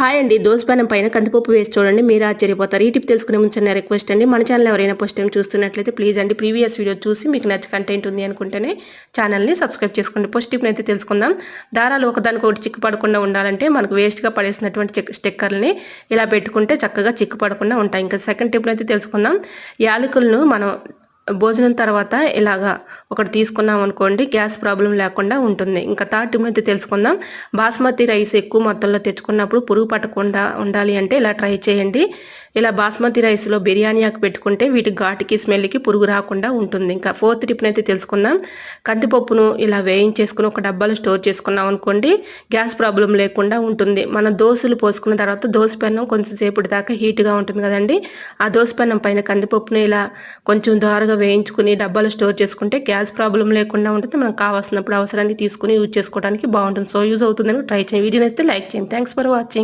Hi అండి. దోసపెనం పైన కందిపప్పు వేసి చూడండి, మీరు ఆశ్చర్యపోతారు. ఈ టిప్ తెలుసుకునే ముందు చిన్న రిక్వెస్ట్ అండి, మన ఛానల్ ఎవరైనా ఫస్ట్ టైం చూస్తున్నట్లయితే ప్లీజ్ అండి ప్రీవియస్ వీడియో చూసి మీకు నచ్చ కంటెంట్ ఉంది అనుకుంటేనే ఛానల్ని సబ్స్క్రైబ్ చేసుకోండి. ఫస్ట్ టిప్ అయితే తెలుసుకుందాం. దారాలు ఒకదానికొకటి చిక్కు పడకుండా ఉండాలంటే మనకు వేస్ట్గా పడేసినటువంటి స్టిక్కర్ని ఇలా పెట్టుకుంటే చక్కగా చిక్కు పడకుండా ఉంటాయి. ఇంకా సెకండ్ టిప్ అయితే తెలుసుకుందాం. యాలకులను మనం భోజనం తర్వాత ఇలాగా ఒకటి తీసుకున్నాం అనుకోండి, గ్యాస్ ప్రాబ్లం లేకుండా ఉంటుంది. ఇంకా థర్డ్ టిప్ అయితే తెలుసుకుందాం. బాస్మతి రైస్ ఎక్కువ మొత్తంలో తెచ్చుకున్నప్పుడు పురుగు పట్టకుండా ఉండాలి అంటే ఇలా ట్రై చేయండి. ఇలా బాస్మతి రైస్లో బిర్యానీ ఆకు పెట్టుకుంటే వీటి ఘాటుకి స్మెల్కి పురుగు రాకుండా ఉంటుంది. ఇంకా ఫోర్త్ టిప్ అయితే తెలుసుకుందాం. కందిపప్పును ఇలా వేయించేసుకుని ఒక డబ్బాలో స్టోర్ చేసుకున్నాం అనుకోండి, గ్యాస్ ప్రాబ్లం లేకుండా ఉంటుంది. మనం దోశలు పోసుకున్న తర్వాత దోశ పెన్నం కొంచెం సేపటి దాకా హీట్గా ఉంటుంది కదండి, ఆ దోశ పెన్నం పైన కందిపప్పును ఇలా కొంచెం దోరగా వేయించుకుని డబ్బాలో స్టోర్ చేసుకుంటే గ్యాస్ ప్రాబ్లం లేకుండా ఉంటుంది. మనకు కావాల్సినప్పుడు అవసరానికి తీసుకుని యూజ్ చేసుకోవడానికి బాగుంటుంది. సో యూజ్ అవుతుందని ట్రై చేయండి. వీడియో నచ్చితే లైక్ చేయండి. Thanks for watching.